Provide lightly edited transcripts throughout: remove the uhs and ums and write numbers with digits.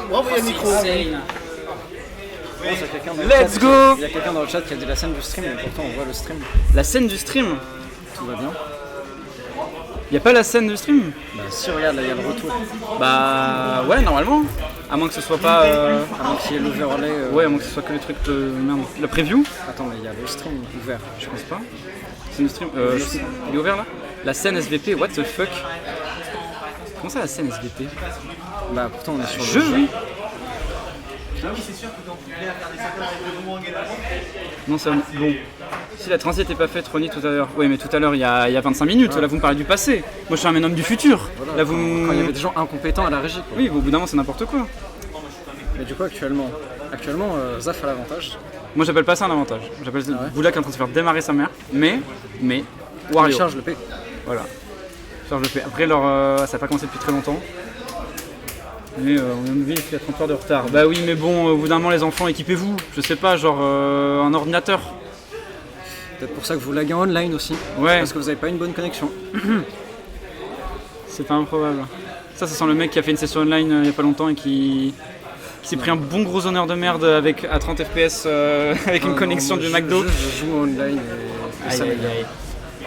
Bravo, il y a le micro. Let's go. Il y a quelqu'un dans le chat qui a dit la scène du stream, mais pourtant on voit le stream. La scène du stream. Tout va bien. Y a pas la scène du stream? Bah si, regarde, là il y a le retour. Bah ouais, normalement. À moins que ce soit pas... À moins qu'il y ait l'overlay. Ouais, à moins que ce soit que les trucs de... Merde. La preview? Attends, mais il y a le stream ouvert. Je pense pas. C'est une stream... il est ouvert là? La scène SVP, what the fuck? Comment ça la scène SVP? Bah pourtant on est sur Jeu, le jeu. oui. Ah oui, c'est sûr que quand tu viens faire des sacoches avec le bonbon en galère. Non, c'est bon. Si la transit n'était pas faite, Ronnie, tout à l'heure. Oui, mais tout à l'heure, il y a 25 minutes. Là, vous me parlez du passé. Moi, je suis un homme du futur. Voilà, là, vous... Quand il y avait des gens incompétents à la régie. Quoi. Oui, au bout d'un moment, c'est n'importe quoi. Mais du coup, actuellement, Zaf a l'avantage. Moi, j'appelle pas ça un avantage. J'appelle ça Boula qui est en train de se faire démarrer sa mère. Mais, Wario. Il charge le P. Voilà. Charge le P. Après, ça n'a pas commencé depuis très longtemps. Mais on vient de vivre, il y a 30 heures de retard. Bah oui, mais bon, au bout d'un moment, les enfants, équipez-vous. Je sais pas, genre un ordinateur. Peut-être pour ça que vous laguez en online aussi. Ouais. Parce que vous avez pas une bonne connexion. C'est pas improbable. Ça sent le mec qui a fait une session online il y a pas longtemps et qui s'est pris un bon gros honneur de merde à 30 FPS avec une connexion du McDo. Je joue online et ça m'énerve.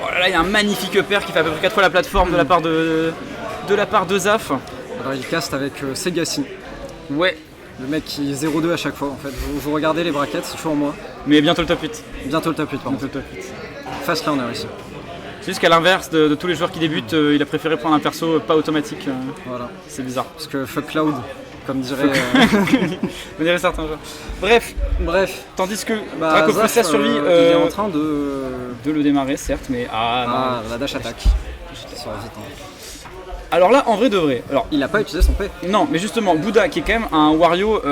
Oh là là, il y a un magnifique père qui fait à peu près 4 fois la plateforme de la part de Zaf. Alors il caste avec Segassi. Ouais. Le mec qui est 0-2 à chaque fois en fait. Vous regardez les brackets, c'est toujours moi. Mais bientôt le top 8. Bientôt le top 8 pardon. Bientôt le top 8. Fast runner ici. C'est juste qu'à l'inverse de tous les joueurs qui débutent, il a préféré prendre un perso pas automatique. Voilà. C'est bizarre. Parce que fuck Cloud, comme dirait. On dirait certains joueurs. Bref, tandis que Draco Plus la survie. il est en train de le démarrer, certes, mais non. La dash attack. Ça va vite, hein. Alors là, en vrai de vrai. Alors, il n'a pas utilisé son P. Non, mais justement, Bouddha qui est quand même un Wario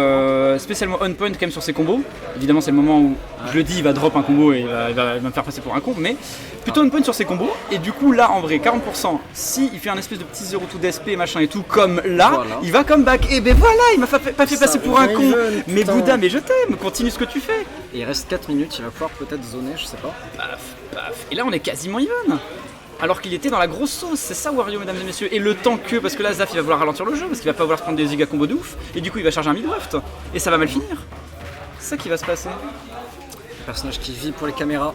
spécialement on point quand même sur ses combos. Évidemment, c'est le moment où je le dis, il va drop un combo et il va me faire passer pour un con, mais plutôt on point sur ses combos. Et du coup, là, en vrai, 40%, si il fait un espèce de petit 0-2 d'SP machin et tout, comme là, voilà. Il va come back. Et ben voilà, il m'a pas fait passer pour un con. Mais Bouddha, mais je t'aime, continue ce que tu fais. Et il reste 4 minutes, il va pouvoir peut-être zoner, je sais pas. Paf. Et là, on est quasiment even. Alors qu'il était dans la grosse sauce, c'est ça Wario mesdames et messieurs. Et le temps que, parce que là Zaf il va vouloir ralentir le jeu, parce qu'il va pas vouloir se prendre des giga combos de ouf, et du coup il va charger un mid-waft, et ça va mal finir. C'est ça qui va se passer. Le personnage qui vit pour les caméras.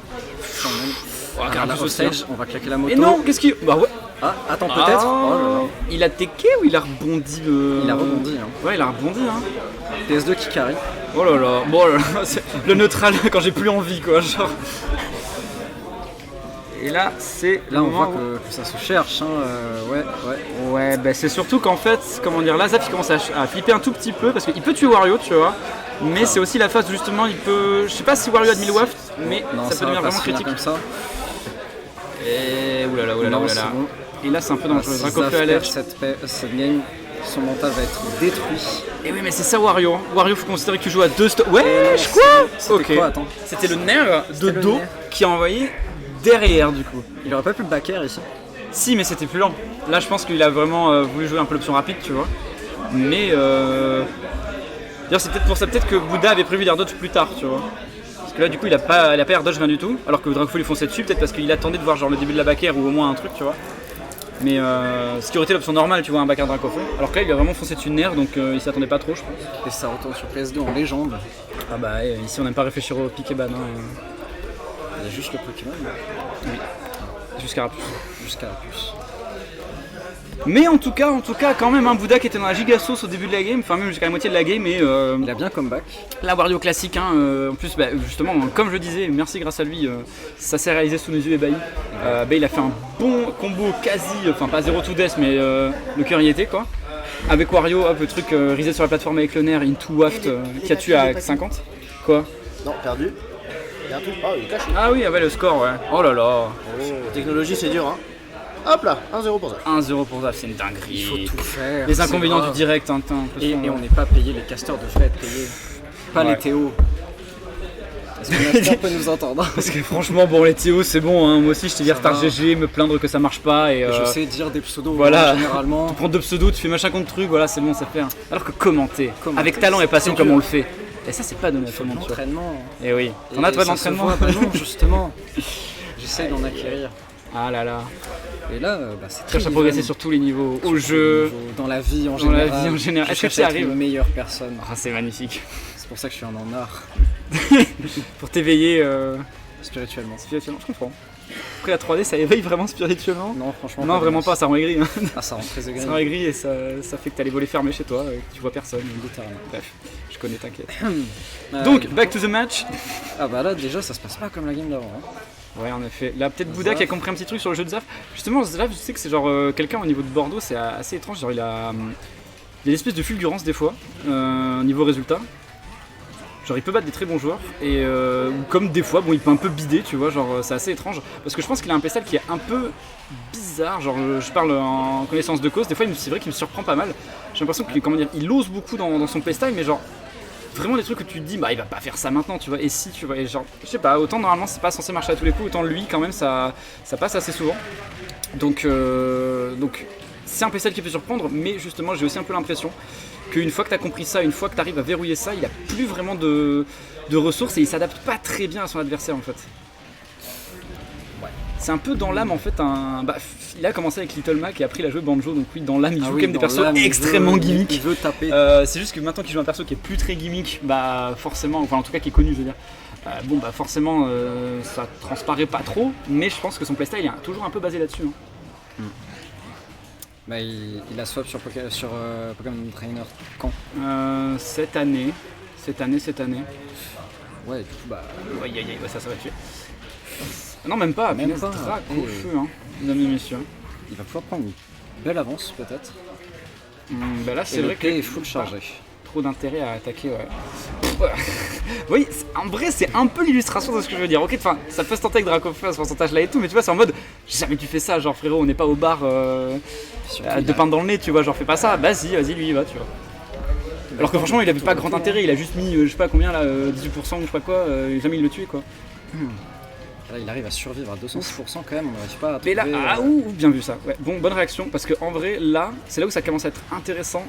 Quand même. Oh, la stage, on va claquer la moto. Et non, qu'est-ce qu'il... Bah ouais. Ah, attends peut-être. Oh là là. Il a teké ou il a rebondi Il a rebondi. Hein. Ouais, il a rebondi. Hein. PS2 qui carry. Oh là là, bon là là, c'est le neutral quand j'ai plus envie quoi, genre... Et là, c'est là on voit que ça se cherche, hein, Ouais, bah c'est surtout qu'en fait, comment dire, là Zaf il commence à flipper un tout petit peu parce qu'il peut tuer Wario, tu vois. Mais c'est aussi la phase où justement il peut, je sais pas si Wario a de 1000 waft, mais non, ça peut devenir vraiment critique. Comme ça. Et oulala. Bon. Et là c'est un peu dangereux. Draco Plus alerte. Cette game, son mental va être détruit. Et oui, mais c'est ça Wario. Wario faut considérer qu'il joue à 2 stocks. Ouais, quoi. C'était quoi, attends. C'était le nerf de dos qui a envoyé derrière du coup. Il aurait pas pu le back air ici. Si, mais c'était plus lent. Là je pense qu'il a vraiment voulu jouer un peu l'option rapide, tu vois. Mais d'ailleurs c'est peut-être pour ça que Bouddha avait prévu l'air dodge plus tard, tu vois. Parce que là du coup il a pas air dodge rien du tout, alors que Draco lui fonçait dessus, peut-être parce qu'il attendait de voir genre le début de la back air ou au moins un truc, tu vois. Mais ce qui aurait été l'option normale, tu vois, un back air Draco. Alors que là il a vraiment foncé dessus de nerf, donc il s'y attendait pas trop, je pense. Et ça retourne sur PS2 en légende. Ah bah ici on n'aime pas réfléchir au pick et ban. Hein. Il y a juste le Pokémon. Oui. Jusqu'à la puce. Mais en tout cas, quand même un Bouddha qui était dans la giga sauce au début de la game, enfin même jusqu'à la moitié de la game et il a bien comeback. La Wario classique, hein, en plus justement, comme je disais, merci grâce à lui, ça s'est réalisé sous nos yeux ébahis. Il a fait un bon combo quasi, enfin pas 0-2 death mais le cœur y était quoi. Avec Wario, hop, le truc risé sur la plateforme avec le nerf, into waft qui a tué à 50. Quoi? Non, perdu. Ah, il est caché. Ah oui, le score, ouais. Oh là là. Technologie, c'est dur, hein. Hop là, 1-0 pour Zaf. 1-0 pour Zaf, c'est une dinguerie. Il faut tout faire. Les inconvénients du direct, hein, et on n'est pas payé, les casteurs devraient être payés. Pas les Théo. Est-ce que Nastor peut nous entendre? Parce que franchement, bon, les Théo, c'est bon, hein. Moi aussi, je t'ai dit retard GG, me plaindre que ça marche pas. Et je sais dire des pseudos, voilà. Généralement. Tu prends 2 pseudos, tu fais machin contre truc, voilà, c'est bon, ça fait. Alors que commenter, avec talent et passion comme on le fait. Et ça, c'est pas donné à tout le monde. L'entraînement. Et oui. T'en as toi de l'entraînement? Non, justement. J'essaie d'en acquérir. Ah là là. Et là, c'est très Cherche à progresser sur tous les niveaux. Au jeu, dans la vie en dans la général. vie en général. Est-ce que Je tu cherche à être arrives? une meilleure personne. Ah, c'est magnifique. C'est pour ça que je suis en art, Pour t'éveiller spirituellement. spirituellement, je comprends. Après la 3D, ça éveille vraiment spirituellement? Non, franchement. Non, vraiment pas, ça rend aigri. Hein. Ah, ça rend très Ça agréable. rend aigri et ça fait que t'as les volets fermés chez toi et que tu vois personne. Littéralement. Bref, je connais, t'inquiète. Euh, Donc, back to the match. Ah bah là, déjà, ça se passe pas comme la game d'avant. Hein. Ouais, en effet. Là, peut-être Bouddha Zaf. qui a compris un petit truc sur le jeu de Zaf. Justement, Zaf, je sais que c'est genre quelqu'un au niveau de Bordeaux, c'est assez étrange. Genre, il a une espèce de fulgurance des fois, niveau résultat. Genre, il peut battre des très bons joueurs, et ou comme des fois, bon, il peut un peu bider, tu vois. Genre, c'est assez étrange. Parce que je pense qu'il a un playstyle qui est un peu bizarre. Genre, je parle en connaissance de cause. Des fois, c'est vrai qu'il me surprend pas mal. J'ai l'impression qu'il, comment dire, il ose beaucoup dans son playstyle, mais genre. Vraiment des trucs que tu te dis bah il va pas faire ça maintenant, tu vois, et si, tu vois, et genre je sais pas, autant normalement c'est pas censé marcher à tous les coups, autant lui quand même ça passe assez souvent, donc c'est un playstyle qui peut surprendre, mais justement j'ai aussi un peu l'impression qu'une fois que t'as compris ça, une fois que t'arrives à verrouiller ça, il a plus vraiment de ressources et il s'adapte pas très bien à son adversaire en fait. C'est un peu dans l'âme en fait il a commencé avec Little Mac et après il a joué Banjo, donc oui dans l'âme il joue quand même des persos extrêmement gimmick. Il veut taper. C'est juste que maintenant qu'il joue un perso qui est plus très gimmick, bah forcément, enfin en tout cas qui est connu je veux dire, forcément ça transparaît pas trop, mais je pense que son playstyle est toujours un peu basé là-dessus. Hein. Bah, il a swap sur Pokémon Trainer quand Cette année. Ouais, du coup, bah. Ouais, ça va tuer. Non, même pas, Même punaise, pas. Drac au feu, hein, mesdames et messieurs. Il va pouvoir prendre une belle avance, peut-être. Bah là, c'est Et vrai le que. play est full chargé. Trop d'intérêt à attaquer, ouais. Oui, en vrai, c'est un peu l'illustration de ce que je veux dire. Ok, enfin, ça peut se tenter avec Dracofeu à ce pourcentage-là et tout, mais tu vois, c'est en mode jamais tu fais ça, genre frérot, on n'est pas au bar de pain dans le nez, tu vois, genre fais pas ça, vas-y, lui, il va, tu vois. Alors que franchement, il avait pas grand intérêt, il a juste mis, je sais pas combien là, 18% ou je sais pas quoi, jamais il le tuait quoi. Là, il arrive à survivre à 206% quand même, on n'arrive pas à Mais trouver... là, bien vu ça. Ouais. Bon, bonne réaction, parce qu'en vrai, là, c'est là où ça commence à être intéressant.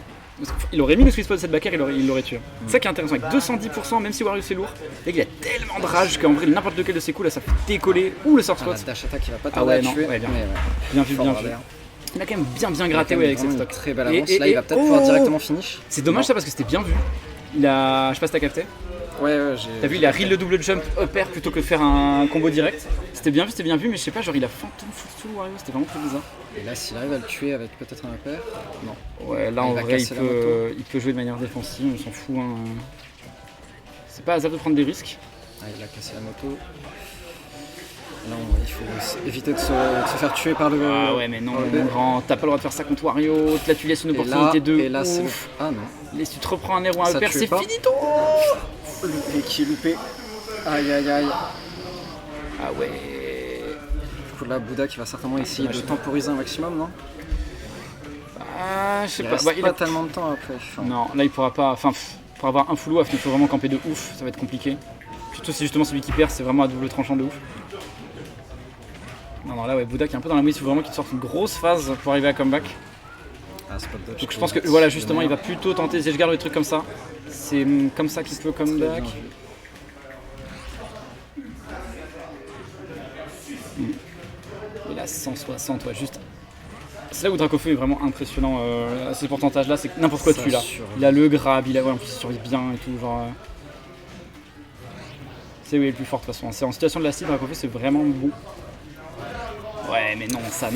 Il aurait mis le sweet spot de cette backer, il l'aurait tué. C'est ça qui est intéressant, avec 210%, même si Warriors est lourd, et qu'il a tellement de rage qu'en vrai, n'importe lequel de ses coups, là, ça fait décoller, ou le sort Ah, spot. la dash attack, il va pas Ah tarder ouais, à non, tuer, ouais, bien. mais Bien vu, fort bien en vu. l'air. Il a quand même bien Il a gratté quand ouais, même avec cette vraiment stock. une très belle avance, là il va peut-être pouvoir directement finish. C'est dommage Non. ça parce que c'était bien vu. Je sais pas si t'as capté. Ouais, j'ai... T'as vu, il a reel le double jump upper plutôt que de faire un combo direct. C'était bien vu, mais je sais pas, genre il a phantom full Wario, c'était vraiment très bizarre. Et là, s'il arrive à le tuer avec peut-être un upper, non. Ouais, là Il en va vrai casser la moto. il peut jouer de manière défensive, on s'en fout. Hein. C'est pas hasard de prendre des risques. Ah, il a cassé la moto. Là, il faut éviter de se faire tuer par le... Ah ouais, mais non, par le mon B. grand, t'as pas le droit de faire ça contre Wario. Là tu laisses une opportunité de. Et là, c'est le... ouf. Ah non. Laisse, tu te reprends un air ou un Ça upper, tue c'est pas. finito. Loupé qui est loupé. Aïe aïe aïe. Ah ouais. Du coup là, Bouddha qui va certainement essayer de temporiser un maximum, non? Ah, je sais Il pas. reste Bah, pas tellement de temps après. Enfin, Non, là il pourra pas. Enfin, pour avoir un full waf, il faut vraiment camper de ouf, ça va être compliqué. Surtout si justement celui qui perd, c'est vraiment à double tranchant de ouf. Non, là, ouais, Bouddha qui est un peu dans la mouise, il faut vraiment qu'il sorte une grosse phase pour arriver à comeback. ah, spot dodge. Donc je pense que voilà, justement, il va plutôt tenter, si je garde des trucs comme ça, c'est comme ça qu'il peut comeback. Il a 160, ouais, juste. C'est là où Dracofeu est vraiment impressionnant à ces pourcentages-là, c'est que n'importe quoi Ça dessus là. survit. Il a le grab, il a, ouais, en plus il survit bien et tout, genre. C'est où il est le plus fort de toute façon. C'est en situation de la cible, Dracofeu c'est vraiment bon. Ouais, mais non, ça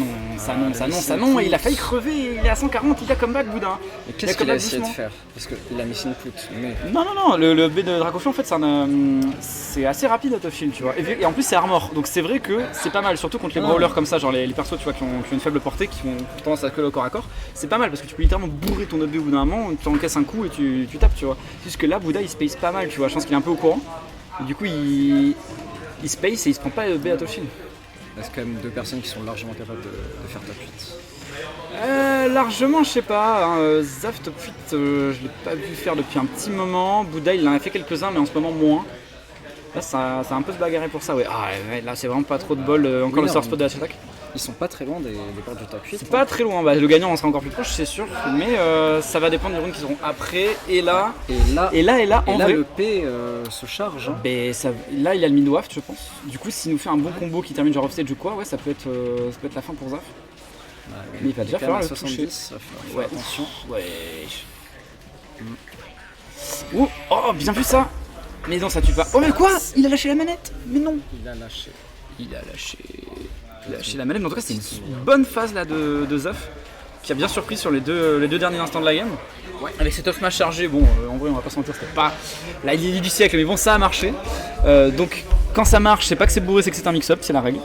non, il a failli crever, il est à 140, il a comeback Bouddha. Et qu'est-ce qu'il a essayé de faire? Parce qu'il a mis une put, mais... Non, le B de Dracofeu en fait c'est assez rapide out of shield, tu vois. Et en plus c'est armor, donc c'est vrai que c'est pas mal, surtout contre les brawlers comme ça, genre les persos tu vois qui ont une faible portée, qui ont tendance à coller au corps à corps. C'est pas mal parce que tu peux littéralement bourrer ton B au bout d'un moment, tu encaisses un coup et tu tapes, tu vois. Jusque là Bouddha il space pas mal, tu vois, je pense qu'il est un peu au courant. Et du coup il space et il se prend pas le B out of shield. il reste quand même deux personnes qui sont largement capables de faire top 8. Largement, je sais pas. Hein, Zaf top 8, je l'ai pas vu faire depuis un petit moment. Bouddha, il en a fait quelques-uns, mais en ce moment moins. Là, ça a un peu se bagarrer pour ça. Ouais. Ah, ouais, là, c'est vraiment pas trop de bol. Encore Oui, le sort non. spot de la attaque. Ils sont pas très loin des portes du top 8. C'est pas très loin, le gagnant en sera encore plus proche, c'est sûr, mais ça va dépendre des rounds qui seront après, et là, en vrai, le P se charge. Hein. Là, il a le mid-waft, je pense. Du coup, s'il nous fait un bon combo qui termine genre offstage ou quoi, ouais, ça peut être la fin pour Zaf. Mais il va déjà falloir le toucher. Ouais, attention. Ouais. Oh, bien vu ça. Mais non, ça tue pas. Oh, mais quoi? Il a lâché la manette. Mais non. Il a lâché la manette. Mais en tout cas, c'est une bonne phase là de Zaf, qui a bien surpris sur les deux derniers instants de la game. Ouais. Avec cet off smash chargé, bon, en vrai, on va pas se mentir, c'était pas la idée du siècle, mais bon, ça a marché. Donc, quand ça marche, c'est pas que c'est bourré, c'est que c'est un mix-up, c'est la règle.